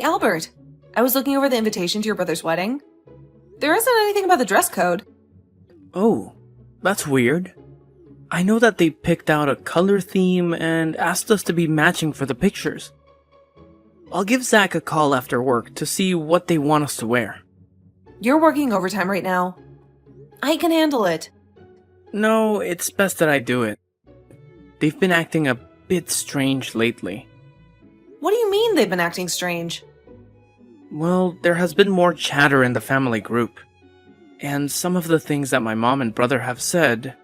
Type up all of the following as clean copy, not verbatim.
Albert. I was looking over the invitation to your brother's wedding. There isn't anything about the dress code. Oh, that's weird. I know that they picked out a color theme and asked us to be matching for the pictures. I'll give Zach a call after work to see what they want us to wear. You're working overtime right now. I can handle it. No, it's best that I do it. They've been acting a bit strange lately. What do you mean they've been acting strange? Well, there has been more chatter in the family group. And some of the things that my mom and brother have said,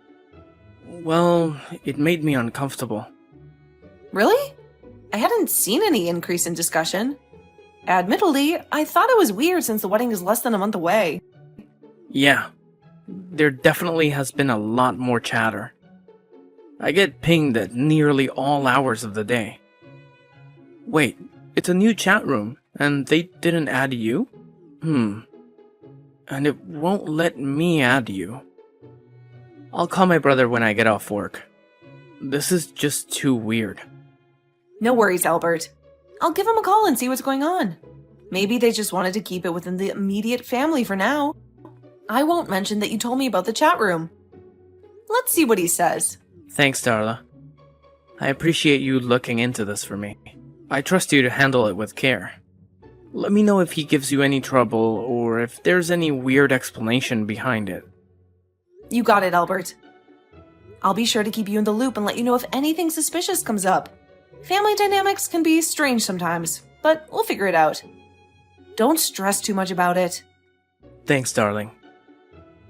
well, it made me uncomfortable. Really? I hadn't seen any increase in discussion. Admittedly, I thought it was weird since the wedding is less than a month away. Yeah, there definitely has been a lot more chatter. I get pinged at nearly all hours of the day. Wait, it's a new chat room, and they didn't add you? And it won't let me add you. I'll call my brother when I get off work. This is just too weird. No worries, Albert. I'll give him a call and see what's going on. Maybe they just wanted to keep it within the immediate family for now. I won't mention that you told me about the chat room. Let's see what he says. Thanks, Darla. I appreciate you looking into this for me. I trust you to handle it with care. Let me know if he gives you any trouble or if there's any weird explanation behind it. You got it, Albert. I'll be sure to keep you in the loop and let you know if anything suspicious comes up. Family dynamics can be strange sometimes, but we'll figure it out. Don't stress too much about it. Thanks, darling.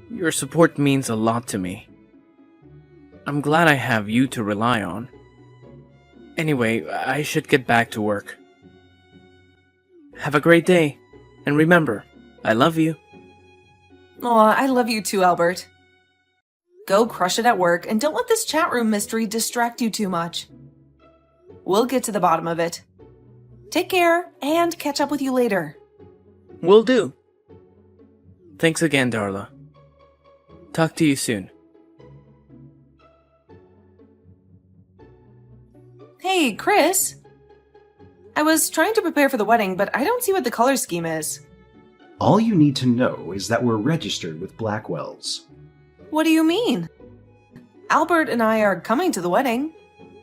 Your support means a lot to me. I'm glad I have you to rely on. Anyway, I should get back to work. Have a great day, and remember, I love you. Aw, I love you too, Albert. Go crush it at work, and don't let this chat room mystery distract you too much. We'll get to the bottom of it. Take care, and catch up with you later. Will do. Thanks again, Darla. Talk to you soon. Hey, Chris. I was trying to prepare for the wedding, but I don't see what the color scheme is. All you need to know is that we're registered with Blackwell's. What do you mean? Albert and I are coming to the wedding.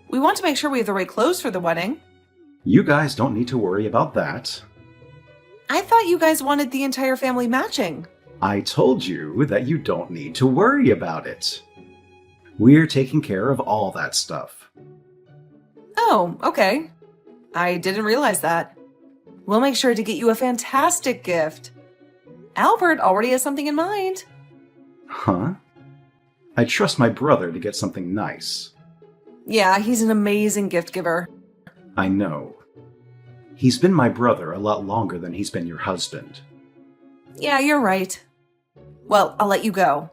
We want to make sure we have the right clothes for the wedding. You guys don't need to worry about that. I thought you guys wanted the entire family matching. I told you that you don't need to worry about it. We're taking care of all that stuff. Oh, okay. I didn't realize that. We'll make sure to get you a fantastic gift. Albert already has something in mind. Huh? I trust my brother to get something nice. Yeah, he's an amazing gift giver. I know. He's been my brother a lot longer than he's been your husband. Yeah, you're right. Well, I'll let you go.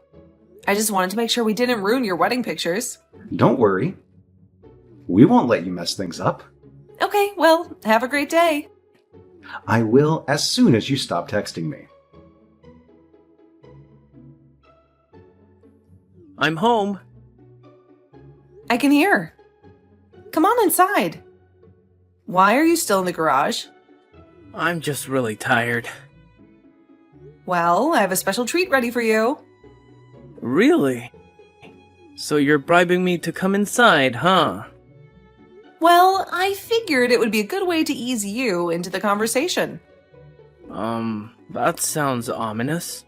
I just wanted to make sure we didn't ruin your wedding pictures. Don't worry. We won't let you mess things up. Okay, well, have a great day. I will as soon as you stop texting me. I'm home. I can hear. Come on inside. Why are you still in the garage? I'm just really tired. Well, I have a special treat ready for you. Really? So you're bribing me to come inside, huh? Well, I figured it would be a good way to ease you into the conversation. That sounds ominous.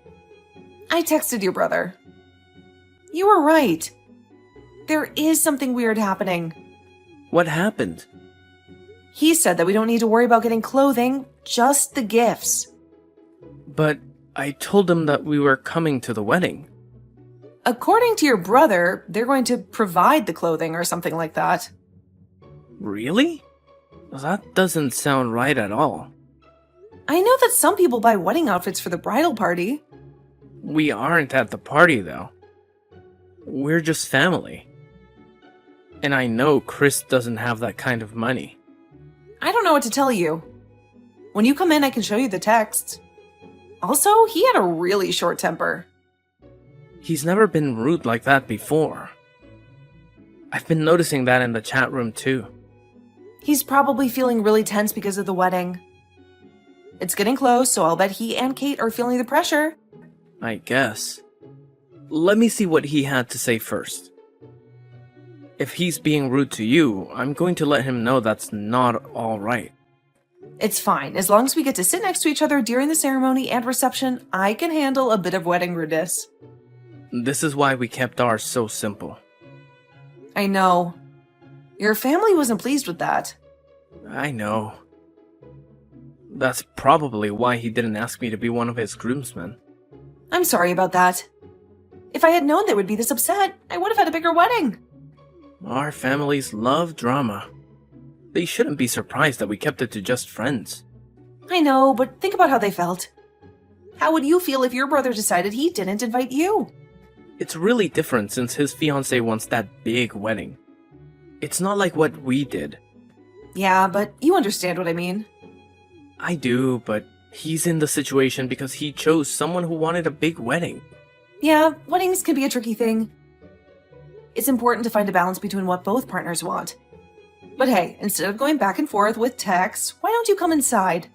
I texted your brother. You were right. There is something weird happening. What happened? He said that we don't need to worry about getting clothing, just the gifts. But I told him that we were coming to the wedding. According to your brother, they're going to provide the clothing or something like that. Really? That doesn't sound right at all. I know that some people buy wedding outfits for the bridal party. We aren't at the party, though. We're just family. And I know Chris doesn't have that kind of money. I don't know what to tell you. When you come in, I can show you the texts. Also, he had a really short temper. He's never been rude like that before. I've been noticing that in the chat room too. He's probably feeling really tense because of the wedding. It's getting close, so I'll bet he and Kate are feeling the pressure. I guess. Let me see what he had to say first. If he's being rude to you, I'm going to let him know that's not all right. It's fine. As long as we get to sit next to each other during the ceremony and reception, I can handle a bit of wedding rudeness. This is why we kept ours so simple. I know. Your family wasn't pleased with that. I know. That's probably why he didn't ask me to be one of his groomsmen. I'm sorry about that. If I had known they would be this upset, I would have had a bigger wedding. Our families love drama. They shouldn't be surprised that we kept it to just friends. I know, but think about how they felt. How would you feel if your brother decided he didn't invite you? It's really different since his fiancée wants that big wedding. It's not like what we did. Yeah, but you understand what I mean. I do, but he's in the situation because he chose someone who wanted a big wedding. Yeah, weddings can be a tricky thing. It's important to find a balance between what both partners want. But hey, instead of going back and forth with texts, why don't you come inside?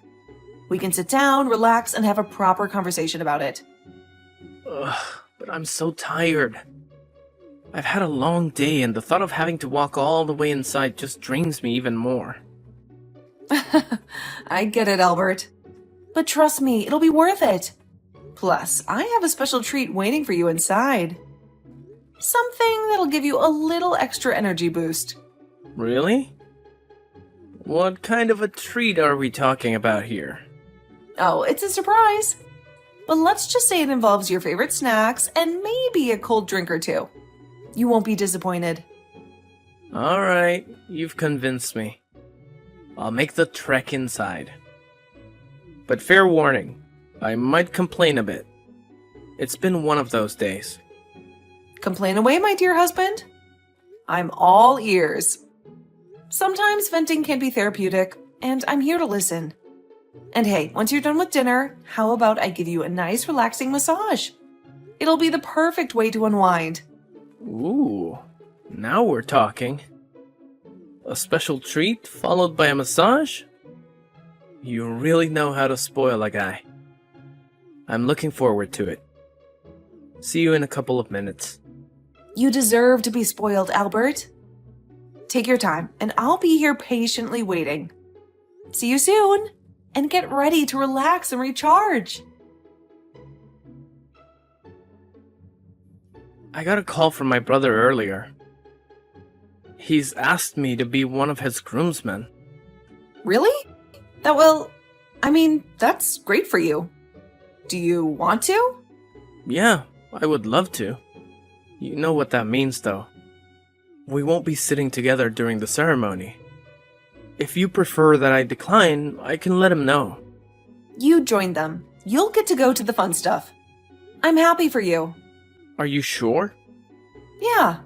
We can sit down, relax, and have a proper conversation about it. Ugh, but I'm so tired. I've had a long day and the thought of having to walk all the way inside just drains me even more. I get it, Albert. But trust me, it'll be worth it. Plus, I have a special treat waiting for you inside. Something that'll give you a little extra energy boost. Really? What kind of a treat are we talking about here? Oh, it's a surprise. But let's just say it involves your favorite snacks and maybe a cold drink or two. You won't be disappointed. Alright, you've convinced me. I'll make the trek inside. But fair warning, I might complain a bit. It's been one of those days. Complain away, my dear husband. I'm all ears. Sometimes venting can be therapeutic, and I'm here to listen. And hey, once you're done with dinner, how about I give you a nice relaxing massage? It'll be the perfect way to unwind. Ooh, now we're talking. A special treat followed by a massage? You really know how to spoil a guy. I'm looking forward to it. See you in a couple of minutes. You deserve to be spoiled, Albert. Take your time, and I'll be here patiently waiting. See you soon, and get ready to relax and recharge. I got a call from my brother earlier. He's asked me to be one of his groomsmen. Really? That's great for you. Do you want to? Yeah, I would love to. You know what that means, though. We won't be sitting together during the ceremony. If you prefer that I decline, I can let him know. You join them. You'll get to go to the fun stuff. I'm happy for you. Are you sure? Yeah.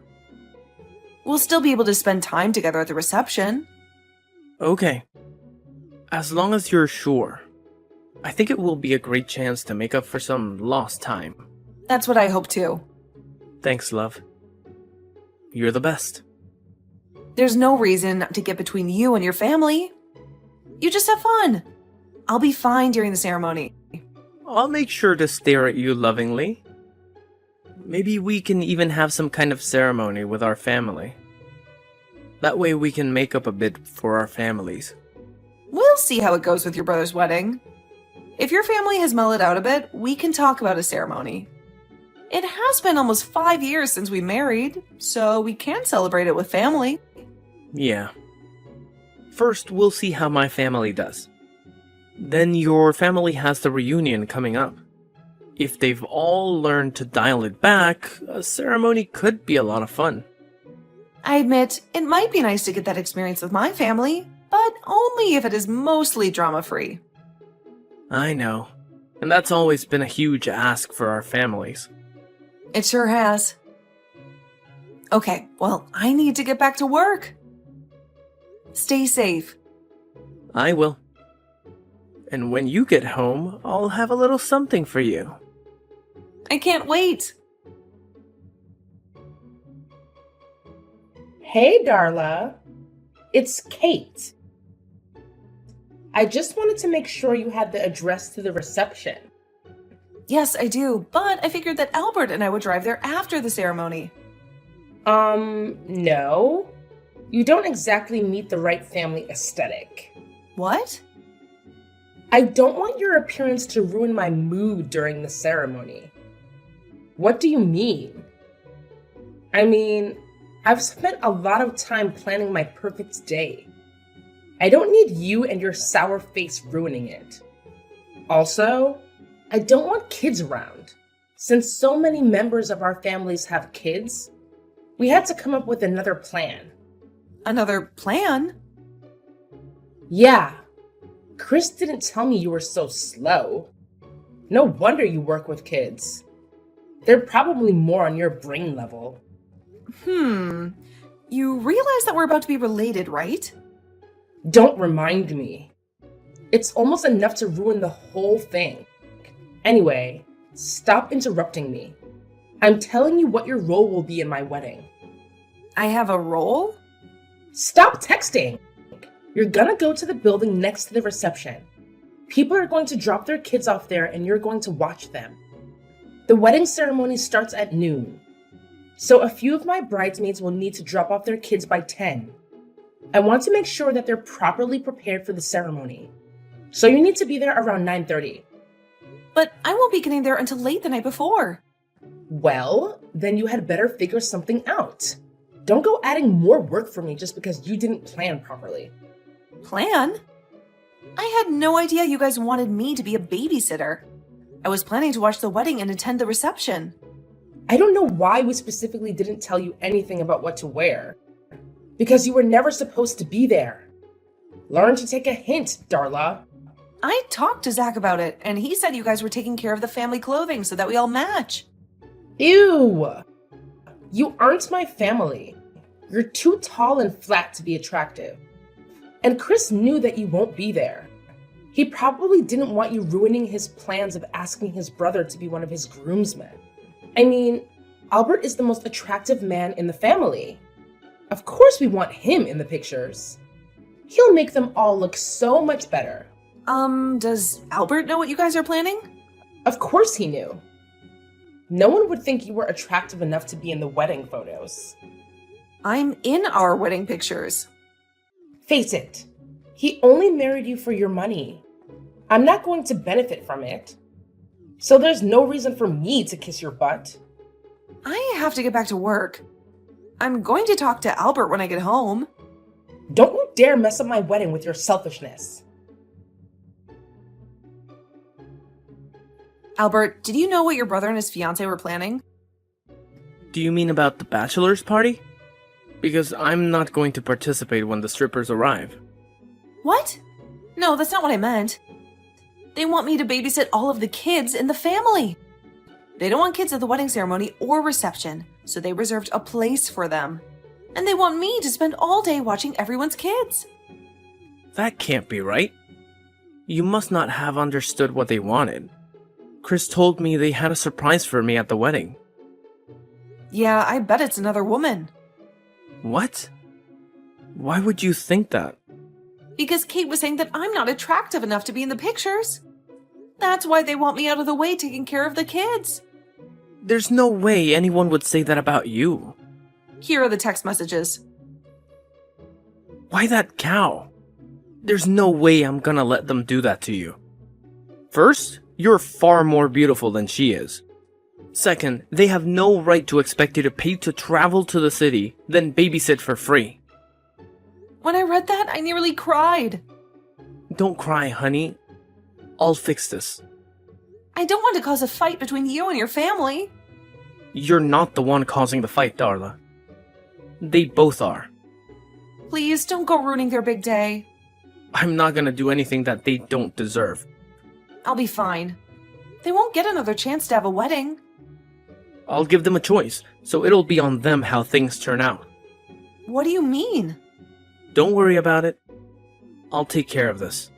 We'll still be able to spend time together at the reception. Okay. As long as you're sure. I think it will be a great chance to make up for some lost time. That's what I hope too. Thanks, love. You're the best. There's no reason to get between you and your family. You just have fun. I'll be fine during the ceremony. I'll make sure to stare at you lovingly. Maybe we can even have some kind of ceremony with our family. That way we can make up a bit for our families. We'll see how it goes with your brother's wedding. If your family has mellowed out a bit, we can talk about a ceremony. It has been almost 5 years since we married, so we can celebrate it with family. Yeah. First, we'll see how my family does. Then your family has the reunion coming up. If they've all learned to dial it back, a ceremony could be a lot of fun. I admit, it might be nice to get that experience with my family, but only if it is mostly drama-free. I know. And that's always been a huge ask for our families. It sure has. Okay, well, I need to get back to work. Stay safe. I will. And when you get home, I'll have a little something for you. I can't wait. Hey, Darla. It's Kate. I just wanted to make sure you had the address to the reception. Yes, I do, but I figured that Albert and I would drive there after the ceremony. No. You don't exactly meet the right family aesthetic. What? I don't want your appearance to ruin my mood during the ceremony. What do you mean? I mean, I've spent a lot of time planning my perfect day. I don't need you and your sour face ruining it. Also, I don't want kids around. Since so many members of our families have kids, we had to come up with another plan. Another plan? Yeah. Chris didn't tell me you were so slow. No wonder you work with kids. They're probably more on your brain level. You realize that we're about to be related, right? Don't remind me. It's almost enough to ruin the whole thing. Anyway, stop interrupting me. I'm telling you what your role will be in my wedding. I have a role? Stop texting! You're gonna go to the building next to the reception. People are going to drop their kids off there and you're going to watch them. The wedding ceremony starts at noon. So a few of my bridesmaids will need to drop off their kids by 10. I want to make sure that they're properly prepared for the ceremony. So you need to be there around 9:30. But I won't be getting there until late the night before. Well, then you had better figure something out. Don't go adding more work for me just because you didn't plan properly. Plan? I had no idea you guys wanted me to be a babysitter. I was planning to watch the wedding and attend the reception. I don't know why we specifically didn't tell you anything about what to wear. Because you were never supposed to be there. Learn to take a hint, Darla. I talked to Zach about it, and he said you guys were taking care of the family clothing so that we all match. Ew! You aren't my family. You're too tall and flat to be attractive. And Chris knew that you won't be there. He probably didn't want you ruining his plans of asking his brother to be one of his groomsmen. I mean, Albert is the most attractive man in the family. Of course we want him in the pictures. He'll make them all look so much better. Does Albert know what you guys are planning? Of course he knew. No one would think you were attractive enough to be in the wedding photos. I'm in our wedding pictures. Face it, he only married you for your money. I'm not going to benefit from it. So there's no reason for me to kiss your butt. I have to get back to work. I'm going to talk to Albert when I get home. Don't you dare mess up my wedding with your selfishness. Albert, did you know what your brother and his fiancée were planning? Do you mean about the bachelor's party? Because I'm not going to participate when the strippers arrive. What? No, that's not what I meant. They want me to babysit all of the kids in the family. They don't want kids at the wedding ceremony or reception, so they reserved a place for them. And they want me to spend all day watching everyone's kids. That can't be right. You must not have understood what they wanted. Chris told me they had a surprise for me at the wedding. Yeah, I bet it's another woman. What? Why would you think that? Because Kate was saying that I'm not attractive enough to be in the pictures. That's why they want me out of the way taking care of the kids. There's no way anyone would say that about you. Here are the text messages. Why that cow? There's no way I'm gonna let them do that to you. First, you're far more beautiful than she is. Second, they have no right to expect you to pay to travel to the city, then babysit for free. When I read that, I nearly cried. Don't cry, honey. I'll fix this. I don't want to cause a fight between you and your family. You're not the one causing the fight, Darla. They both are. Please don't go ruining their big day. I'm not gonna do anything that they don't deserve. I'll be fine. They won't get another chance to have a wedding. I'll give them a choice, so it'll be on them how things turn out. What do you mean? Don't worry about it. I'll take care of this.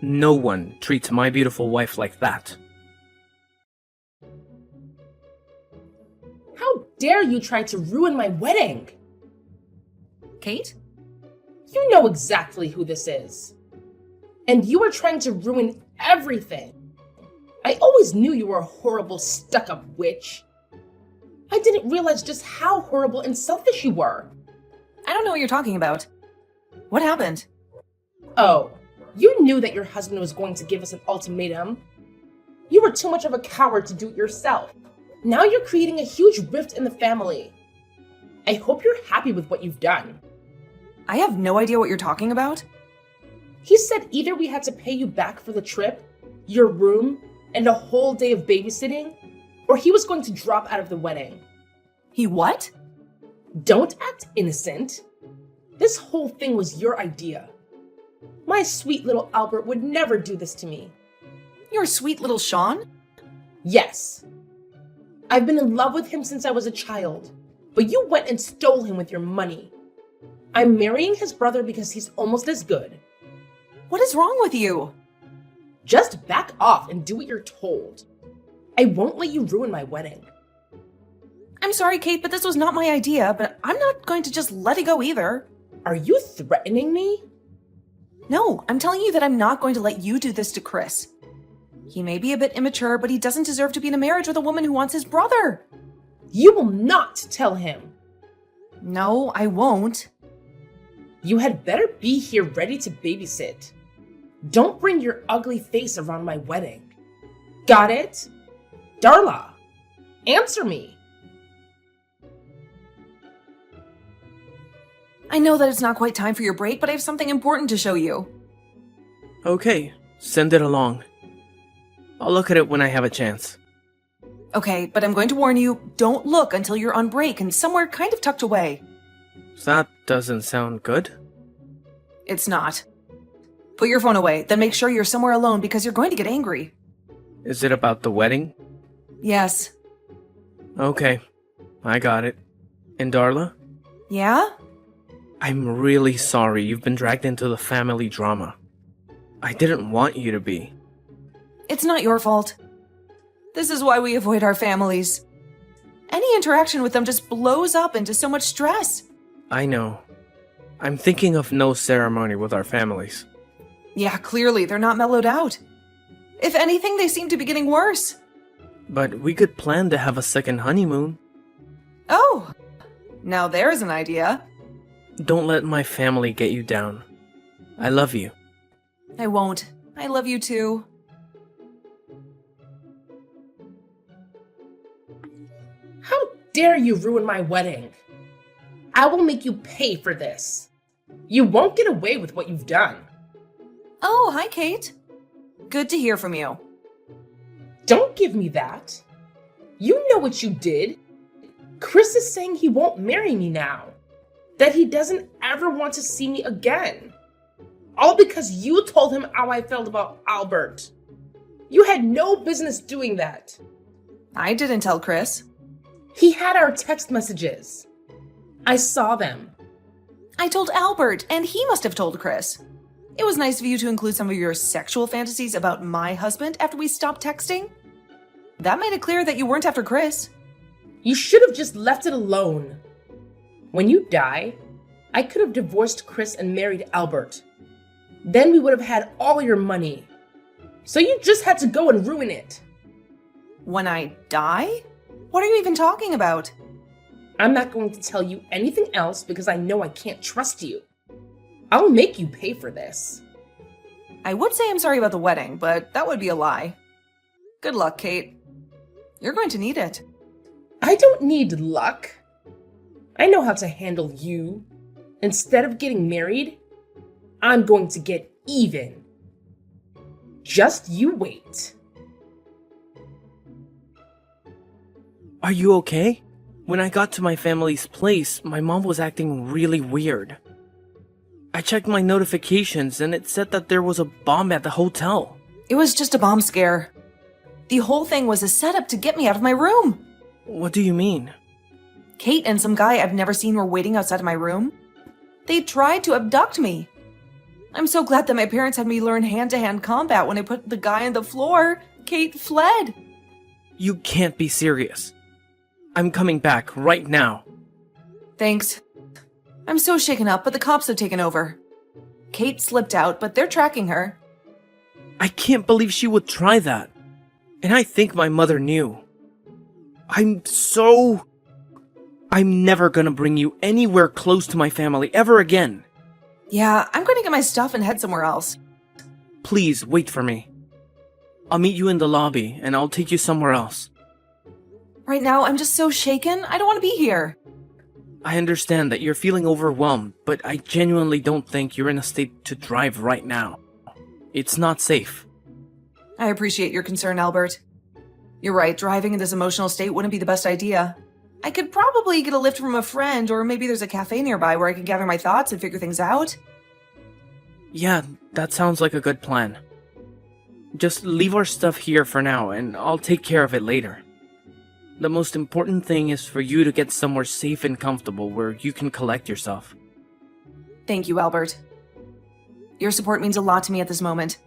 No one treats my beautiful wife like that. How dare you try to ruin my wedding? Kate? You know exactly who this is. And you were trying to ruin everything. I always knew you were a horrible, stuck-up witch. I didn't realize just how horrible and selfish you were. I don't know what you're talking about. What happened? Oh, you knew that your husband was going to give us an ultimatum. You were too much of a coward to do it yourself. Now you're creating a huge rift in the family. I hope you're happy with what you've done. I have no idea what you're talking about. He said either we had to pay you back for the trip, your room, and a whole day of babysitting, or he was going to drop out of the wedding. He what? Don't act innocent. This whole thing was your idea. My sweet little Albert would never do this to me. Your sweet little Sean? Yes. I've been in love with him since I was a child, but you went and stole him with your money. I'm marrying his brother because he's almost as good. What is wrong with you? Just back off and do what you're told. I won't let you ruin my wedding. I'm sorry, Kate, but this was not my idea, but I'm not going to just let it go either. Are you threatening me? No, I'm telling you that I'm not going to let you do this to Chris. He may be a bit immature, but he doesn't deserve to be in a marriage with a woman who wants his brother. You will not tell him. No, I won't. You had better be here ready to babysit. Don't bring your ugly face around my wedding. Got it? Darla, answer me. I know that it's not quite time for your break, but I have something important to show you. Okay, send it along. I'll look at it when I have a chance. Okay, but I'm going to warn you, don't look until you're on break and somewhere kind of tucked away. That doesn't sound good. It's not. Put your phone away, then make sure you're somewhere alone because you're going to get angry. Is it about the wedding? Yes. Okay, I got it. And Darla? Yeah? I'm really sorry you've been dragged into the family drama. I didn't want you to be. It's not your fault. This is why we avoid our families. Any interaction with them just blows up into so much stress. I know. I'm thinking of no ceremony with our families. Yeah, clearly they're not mellowed out. If anything, they seem to be getting worse. But we could plan to have a second honeymoon. Oh, now there's an idea. Don't let my family get you down. I love you. I won't. I love you too. How dare you ruin my wedding? I will make you pay for this. You won't get away with what you've done. Oh, hi, Kate. Good to hear from you. Don't give me that. You know what you did. Chris is saying he won't marry me now. That he doesn't ever want to see me again. All because you told him how I felt about Albert. You had no business doing that. I didn't tell Chris. He had our text messages. I saw them. I told Albert, and he must have told Chris. It was nice of you to include some of your sexual fantasies about my husband after we stopped texting. That made it clear that you weren't after Chris. You should have just left it alone. When you die, I could have divorced Chris and married Albert. Then we would have had all your money. So you just had to go and ruin it. When I die? What are you even talking about? I'm not going to tell you anything else because I know I can't trust you. I'll make you pay for this. I would say I'm sorry about the wedding, but that would be a lie. Good luck, Kate. You're going to need it. I don't need luck. I know how to handle you. Instead of getting married, I'm going to get even. Just you wait. Are you okay? When I got to my family's place, my mom was acting really weird. I checked my notifications and it said that there was a bomb at the hotel. It was just a bomb scare. The whole thing was a setup to get me out of my room. What do you mean? Kate and some guy I've never seen were waiting outside of my room. They tried to abduct me. I'm so glad that my parents had me learn hand-to-hand combat when I put the guy on the floor. Kate fled. You can't be serious. I'm coming back right now. Thanks. I'm so shaken up, but the cops have taken over. Kate slipped out, but they're tracking her. I can't believe she would try that. And I think my mother knew. I'm never gonna bring you anywhere close to my family ever again. Yeah, I'm going to get my stuff and head somewhere else. Please wait for me. I'll meet you in the lobby and I'll take you somewhere else. Right now, I'm just so shaken. I don't want to be here. I understand that you're feeling overwhelmed, but I genuinely don't think you're in a state to drive right now. It's not safe. I appreciate your concern, Albert. You're right, driving in this emotional state wouldn't be the best idea. I could probably get a lift from a friend, or maybe there's a cafe nearby where I can gather my thoughts and figure things out. Yeah, that sounds like a good plan. Just leave our stuff here for now, and I'll take care of it later. The most important thing is for you to get somewhere safe and comfortable where you can collect yourself. Thank you, Albert. Your support means a lot to me at this moment.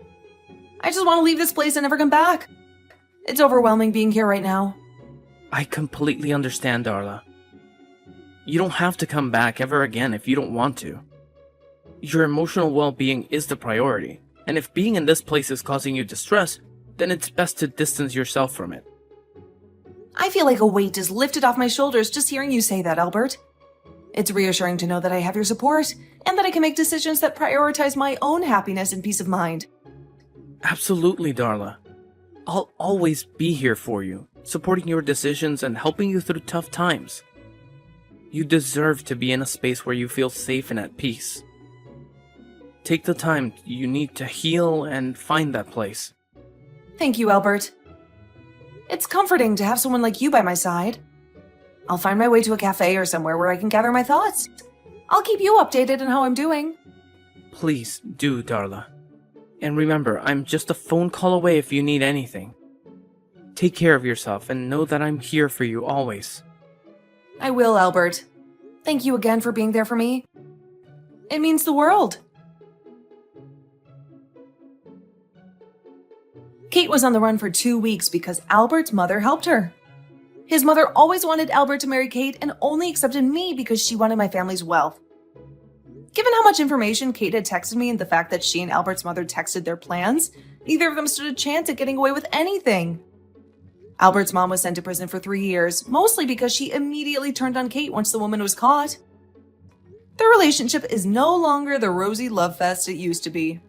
I just want to leave this place and never come back. It's overwhelming being here right now. I completely understand, Darla. You don't have to come back ever again if you don't want to. Your emotional well-being is the priority, and if being in this place is causing you distress, then it's best to distance yourself from it. I feel like a weight is lifted off my shoulders just hearing you say that, Albert. It's reassuring to know that I have your support, and that I can make decisions that prioritize my own happiness and peace of mind. Absolutely, Darla. I'll always be here for you, supporting your decisions and helping you through tough times. You deserve to be in a space where you feel safe and at peace. Take the time you need to heal and find that place. Thank you, Albert. It's comforting to have someone like you by my side. I'll find my way to a cafe or somewhere where I can gather my thoughts. I'll keep you updated on how I'm doing. Please do, Darla. And remember, I'm just a phone call away if you need anything. Take care of yourself and know that I'm here for you always. I will, Albert. Thank you again for being there for me. It means the world. Kate was on the run for 2 weeks because Albert's mother helped her. His mother always wanted Albert to marry Kate and only accepted me because she wanted my family's wealth. Given how much information Kate had texted me and the fact that she and Albert's mother texted their plans, neither of them stood a chance at getting away with anything. Albert's mom was sent to prison for 3 years, mostly because she immediately turned on Kate once the woman was caught. Their relationship is no longer the rosy love fest it used to be.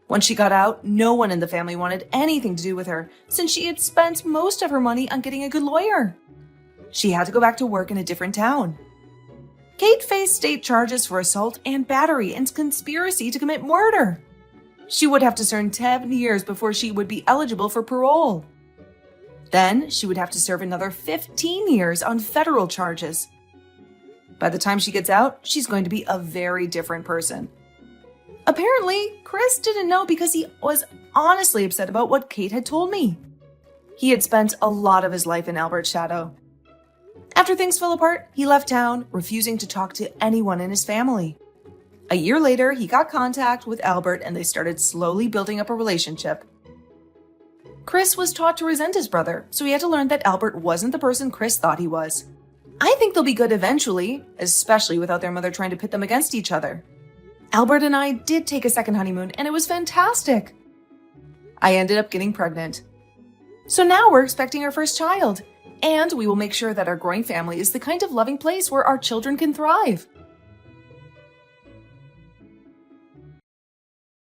When she got out, no one in the family wanted anything to do with her, since she had spent most of her money on getting a good lawyer. She had to go back to work in a different town. Kate faced state charges for assault and battery and conspiracy to commit murder. She would have to serve 10 years before she would be eligible for parole. Then she would have to serve another 15 years on federal charges. By the time she gets out, she's going to be a very different person. Apparently, Chris didn't know because he was honestly upset about what Kate had told me. He had spent a lot of his life in Albert's shadow. After things fell apart, he left town, refusing to talk to anyone in his family. A year later, he got contact with Albert and they started slowly building up a relationship. Chris was taught to resent his brother, so he had to learn that Albert wasn't the person Chris thought he was. I think they'll be good eventually, especially without their mother trying to pit them against each other. Albert and I did take a second honeymoon, and it was fantastic. I ended up getting pregnant. So now we're expecting our first child, and we will make sure that our growing family is the kind of loving place where our children can thrive.